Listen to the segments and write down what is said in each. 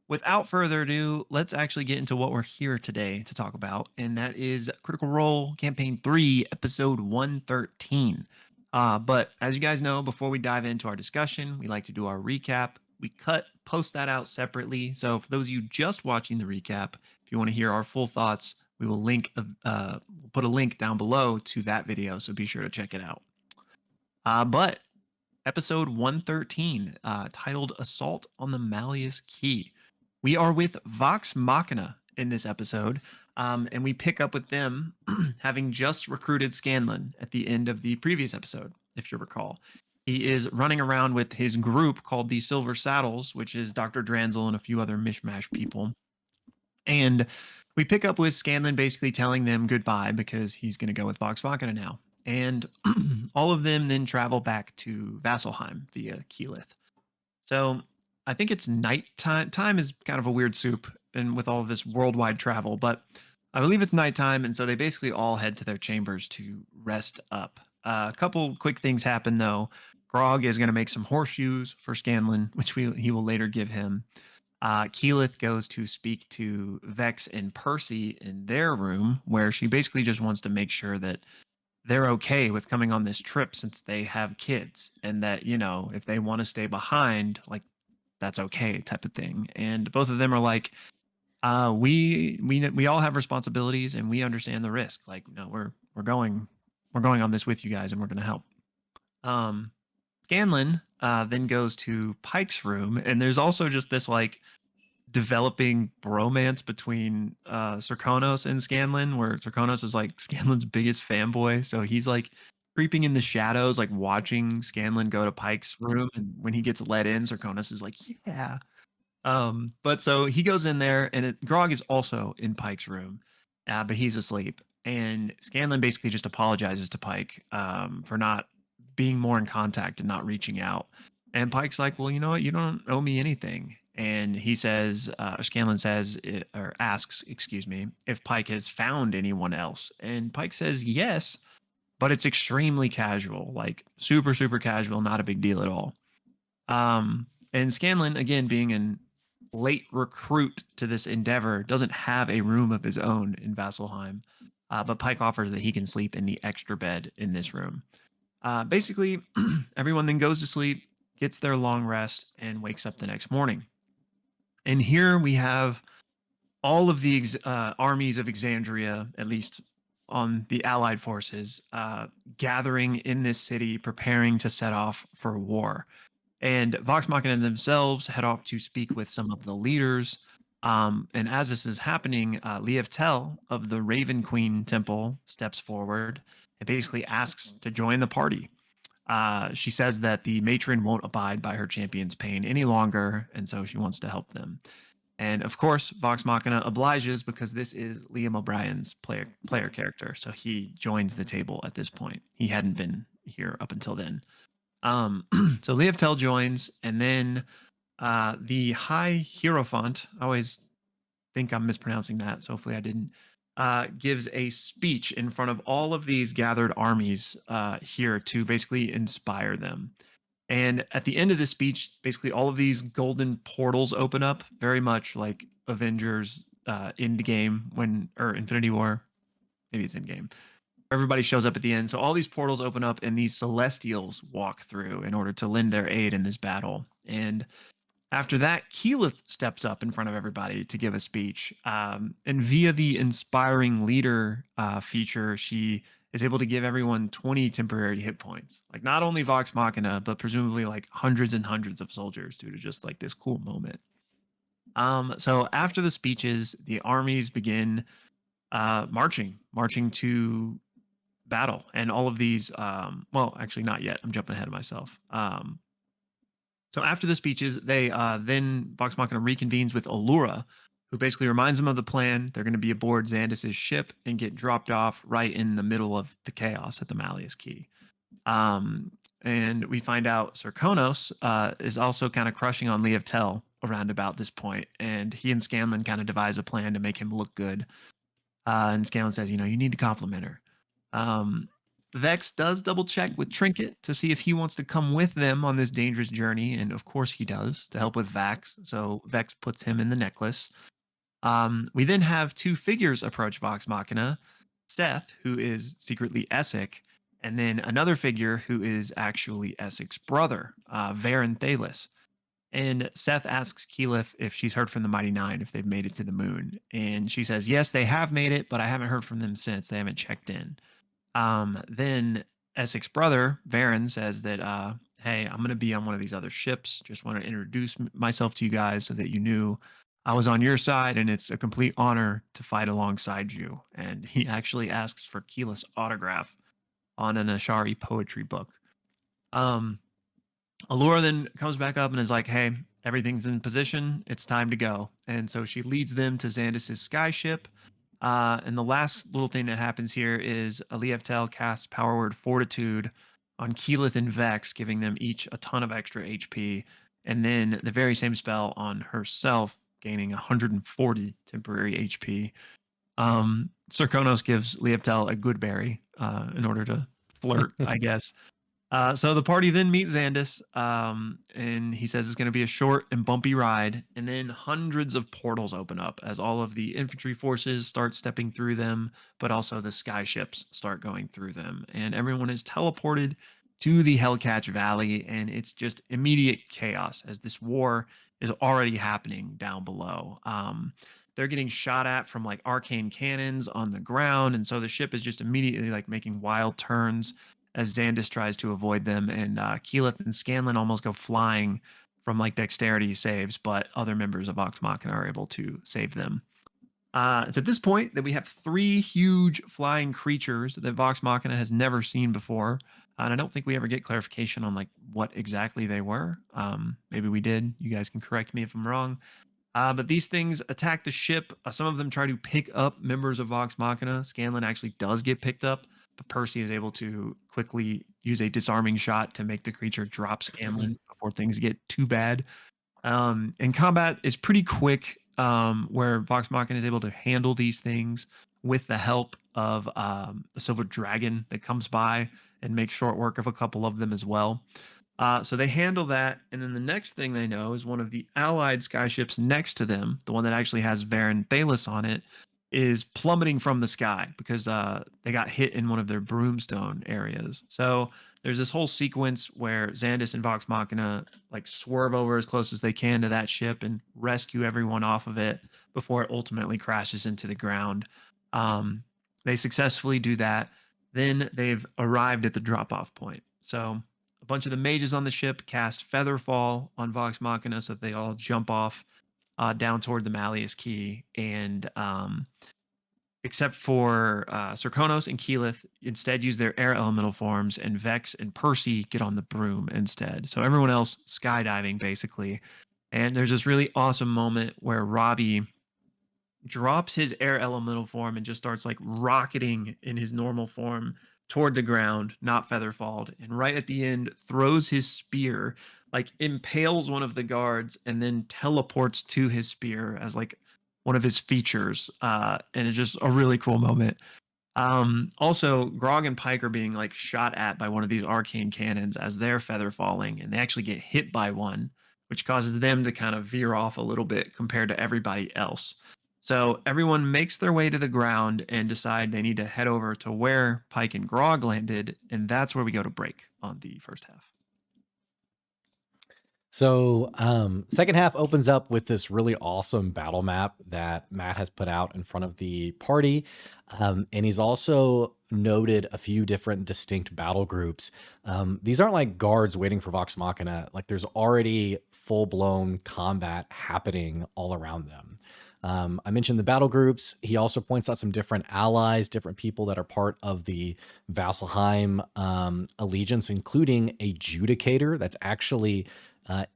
without further ado, let's actually get into what we're here today to talk about, and that is Critical Role Campaign 3, Episode 113. But as you guys know, before we dive into our discussion, we like to do our recap. We post that out separately. So for those of you just watching the recap, if you want to hear our full thoughts, we will we'll put a link down below to that video. So be sure to check it out. But episode 113, titled Assault on the Malleus Key. We are with Vox Machina in this episode, and we pick up with them having just recruited Scanlan at the end of the previous episode, if you recall. He is running around with his group called the Silver Saddles, which is Dr. Dranzel and a few other mishmash people. And we pick up with Scanlan basically telling them goodbye because he's going to go with Vox Machina now. And all of them then travel back to Vasselheim via Keyleth. So I think it's nighttime. Time is kind of a weird soup, and with all of this worldwide travel, but I believe it's nighttime, and so they basically all head to their chambers to rest up. A couple quick things happen though. Grog is going to make some horseshoes for Scanlan, which he will later give him. Keyleth goes to speak to Vex and Percy in their room, where she basically just wants to make sure that they're okay with coming on this trip since they have kids, and that, if they want to stay behind, like, that's okay, type of thing. And both of them are like, we all have responsibilities and we understand the risk. Like, no, we're going on this with you guys, and we're going to help. um Scanlan then goes to Pike's room, and there's also just this like developing bromance between Serkonos and Scanlan, where Serkonos is like Scanlan's biggest fanboy. So he's like creeping in the shadows, like watching Scanlan go to Pike's room. And when he gets let in, Serkonos is like, yeah. But so he goes in there, and Grog is also in Pike's room, but he's asleep. And Scanlan basically just apologizes to Pike for not being more in contact and not reaching out. And Pike's like, well, you know what? You don't owe me anything. And he says, Scanlan says, or asks, excuse me, if Pike has found anyone else. And Pike says yes, but it's extremely casual, like super, super casual, not a big deal at all. And Scanlan, again, being an late recruit to this endeavor, doesn't have a room of his own in Vasselheim. But Pike offers that he can sleep in the extra bed in this room. Basically, everyone then goes to sleep, gets their long rest, and wakes up the next morning. And here we have all of the armies of Exandria, at least on the Allied forces, gathering in this city, preparing to set off for war. And Vox Machina themselves head off to speak with some of the leaders. And as this is happening, Liev Tel of the Raven Queen Temple steps forward and basically asks to join the party. She says that the matron won't abide by her champion's pain any longer, and so she wants to help them. And of course, Vox Machina obliges because this is Liam O'Brien's player character, so he joins the table at this point. He hadn't been here up until then. So Liev Tel joins, and then the High Hierophant, I always think I'm mispronouncing that, so hopefully I didn't, gives a speech in front of all of these gathered armies here to basically inspire them. And at the end of the speech, basically all of these golden portals open up, very much like Avengers Endgame or Infinity War. Maybe it's Endgame. Everybody shows up at the end. So all these portals open up, and these Celestials walk through in order to lend their aid in this battle. And after that, Keyleth steps up in front of everybody to give a speech. And via the inspiring leader feature, she is able to give everyone 20 temporary hit points. Like, not only Vox Machina, but presumably like hundreds and hundreds of soldiers due to just like this cool moment. So after the speeches, the armies begin marching to battle. And all of these, well, actually not yet. I'm jumping ahead of myself. So after the speeches, they then Vox Machina reconvenes with Allura, who basically reminds them of the plan. They're going to be aboard Xandis's ship and get dropped off right in the middle of the chaos at the Malleus Key. And we find out Serkonos is also kind of crushing on Liev Tel around about this point, and he and Scanlan kind of devise a plan to make him look good. And Scanlan says, you need to compliment her. Vex does double check with Trinket to see if he wants to come with them on this dangerous journey, and of course he does to help with Vax. So Vex puts him in the necklace. We then have two figures approach Vox Machina: Seth, who is secretly Essek, and then another figure who is actually Essek's brother, Varen Thalis. And Seth asks Keyleth if she's heard from the Mighty Nine, if they've made it to the moon. And she says, yes, they have made it, but I haven't heard from them since. They haven't checked in. Then Essek's brother, Varen, says that, hey, I'm going to be on one of these other ships. Just want to introduce myself to you guys so that you knew I was on your side, and it's a complete honor to fight alongside you. And he actually asks for Keyleth's autograph on an Ashari poetry book. Allura then comes back up and is like, hey, everything's in position. It's time to go. And so she leads them to Xandis' skyship. And the last little thing that happens here is Alievtel casts Power Word Fortitude on Keyleth and Vex, giving them each a ton of extra HP. And then the very same spell on herself, gaining 140 temporary HP. Serkonos gives Lievtel a good berry in order to flirt, I guess. So the party then meets Xandis, and he says it's going to be a short and bumpy ride, and then hundreds of portals open up as all of the infantry forces start stepping through them, but also the sky ships start going through them, and everyone is teleported to the Hellcatch Valley, and it's just immediate chaos as this war is already happening down below. They're getting shot at from like arcane cannons on the ground, and so the ship is just immediately like making wild turns as Xandis tries to avoid them, and Keyleth and Scanlan almost go flying from like dexterity saves, but other members of Vox Machina are able to save them. It's at this point that we have three huge flying creatures that Vox Machina has never seen before, and I don't think we ever get clarification on like what exactly they were. Maybe we did. You guys can correct me if I'm wrong. But these things attack the ship. Some of them try to pick up members of Vox Machina. Scanlan actually does get picked up, but Percy is able to quickly use a disarming shot to make the creature drop Scanlan before things get too bad. And combat is pretty quick, where Vox Machina is able to handle these things with the help of a silver dragon that comes by and makes short work of a couple of them as well. So they handle that, and then the next thing they know is one of the allied skyships next to them, the one that actually has Varen Thalis on it, is plummeting from the sky because they got hit in one of their broomstone areas. So there's this whole sequence where Xandis and Vox Machina like swerve over as close as they can to that ship and rescue everyone off of it before it ultimately crashes into the ground. They successfully do that. Then they've arrived at the drop-off point. So a bunch of the mages on the ship cast Featherfall on Vox Machina so that they all jump off down toward the Malleus Key, and except for Serkonos and Keyleth instead use their air elemental forms, and Vex and Percy get on the broom instead. So everyone else skydiving basically. And there's this really awesome moment where Robbie drops his air elemental form and just starts like rocketing in his normal form toward the ground, not featherfalled, and right at the end throws his spear, like impales one of the guards, and then teleports to his spear as like one of his features. And it's just a really cool moment. Also, Grog and Pike are being like shot at by one of these arcane cannons as they're feather falling, and they actually get hit by one, which causes them to kind of veer off a little bit compared to everybody else. So everyone makes their way to the ground and decide they need to head over to where Pike and Grog landed, and that's where we go to break on the first half. So second half opens up with this really awesome battle map that Matt has put out in front of the party. And he's also noted a few different distinct battle groups. These aren't like guards waiting for Vox Machina. Like there's already full-blown combat happening all around them. I mentioned the battle groups. He also points out some different allies, different people that are part of the Vasselheim allegiance, including a Judicator that's actually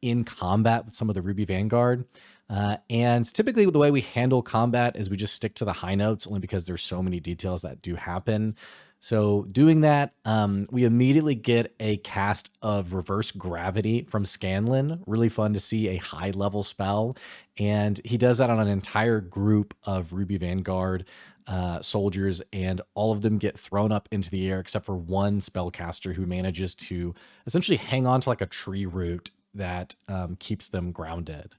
in combat with some of the Ruby Vanguard. And typically the way we handle combat is we just stick to the high notes, only because there's so many details that do happen. So doing that, we immediately get a cast of reverse gravity from Scanlan. Really fun to see a high level spell. And he does that on an entire group of Ruby Vanguard soldiers, and all of them get thrown up into the air except for one spellcaster who manages to essentially hang on to like a tree root that keeps them grounded.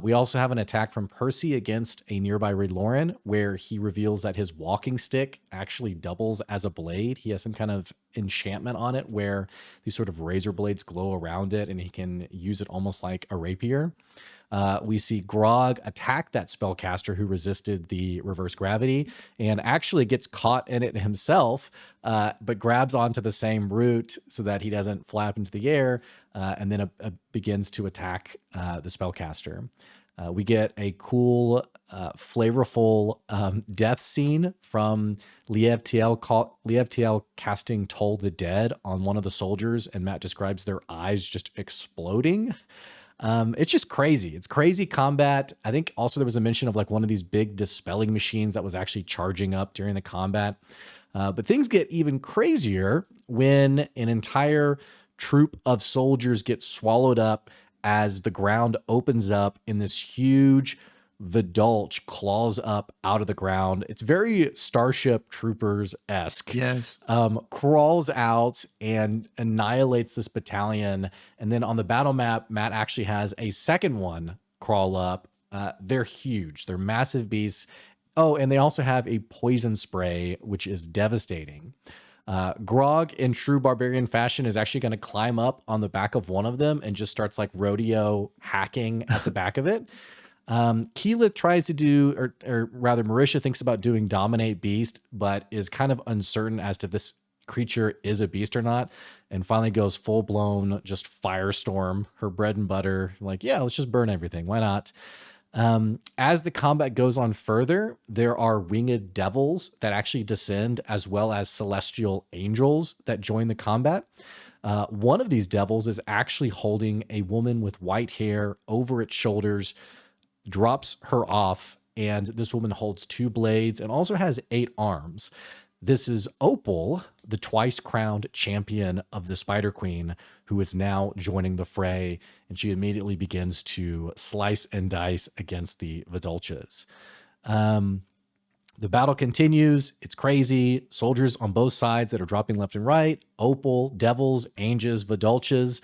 We also have an attack from Percy against a nearby Lauren, where he reveals that his walking stick actually doubles as a blade. He has some kind of enchantment on it where these sort of razor blades glow around it, and he can use it almost like a rapier. We see Grog attack that spellcaster who resisted the reverse gravity and actually gets caught in it himself, but grabs onto the same root so that he doesn't flap into the air, and then begins to attack the spellcaster. We get a cool, flavorful death scene from Liev TL casting Toll the Dead on one of the soldiers, and Matt describes their eyes just exploding. It's just crazy. It's crazy combat. I think also there was a mention of like one of these big dispelling machines that was actually charging up during the combat. But things get even crazier when an entire troop of soldiers get swallowed up as the ground opens up in this huge Vidulch claws up out of the ground. It's very Starship Troopers-esque. Yes. Crawls out and annihilates this battalion. And then on the battle map, Matt actually has a second one crawl up. They're huge. They're massive beasts. Oh, and they also have a poison spray, which is devastating. Grog, in true barbarian fashion, is actually going to climb up on the back of one of them and just starts like rodeo hacking at the back of it. Keyleth tries to do, or rather Marisha thinks about doing Dominate Beast, but is kind of uncertain as to this creature is a beast or not, and finally goes full blown just Firestorm, her bread and butter. Like, yeah, let's just burn everything. Why not? As the combat goes on further, there are winged devils that actually descend, as well as celestial angels that join the combat. One of these devils is actually holding a woman with white hair over its shoulders, drops her off, and this woman holds 2 blades and also has 8 arms. This is Opal, the twice-crowned champion of the Spider Queen, who is now joining the fray, and she immediately begins to slice and dice against the Vidulches. The battle continues. It's crazy. Soldiers on both sides that are dropping left and right. Opal, devils, angels, Vidulches.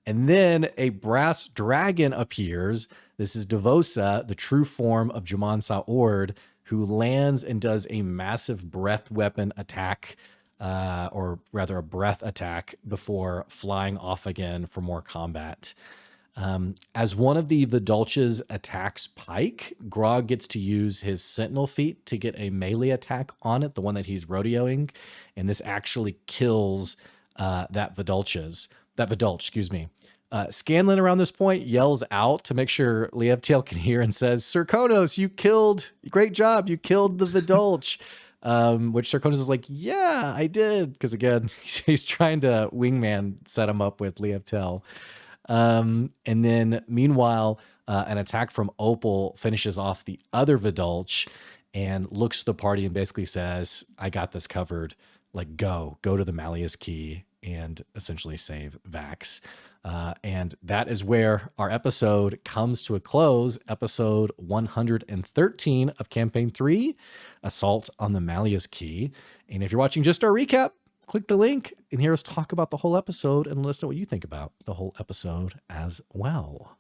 And then a brass dragon appears. This is Devosa, the true form of Jaman Sa'ord, who lands and does a massive breath weapon attack, or rather a breath attack, before flying off again for more combat. As one of the Vidulches attacks Pike, Grog gets to use his Sentinel feat to get a melee attack on it, the one that he's rodeoing, and this actually kills that Vidulch, excuse me. Scanlan around this point yells out to make sure Lievtiel can hear and says, Sir Konos, great job, you killed the Vidulch. Which Sir Konos is like, yeah, I did. Because again, he's trying to wingman set him up with Lievtiel. And then meanwhile, an attack from Opal finishes off the other Vidulch and looks to the party and basically says, I got this covered. Like, go to the Malleus key and essentially save Vax. And that is where our episode comes to a close. Episode 113 of Campaign 3, Assault on the Malleus Key. And if you're watching just our recap, click the link and hear us talk about the whole episode and let us know what you think about the whole episode as well.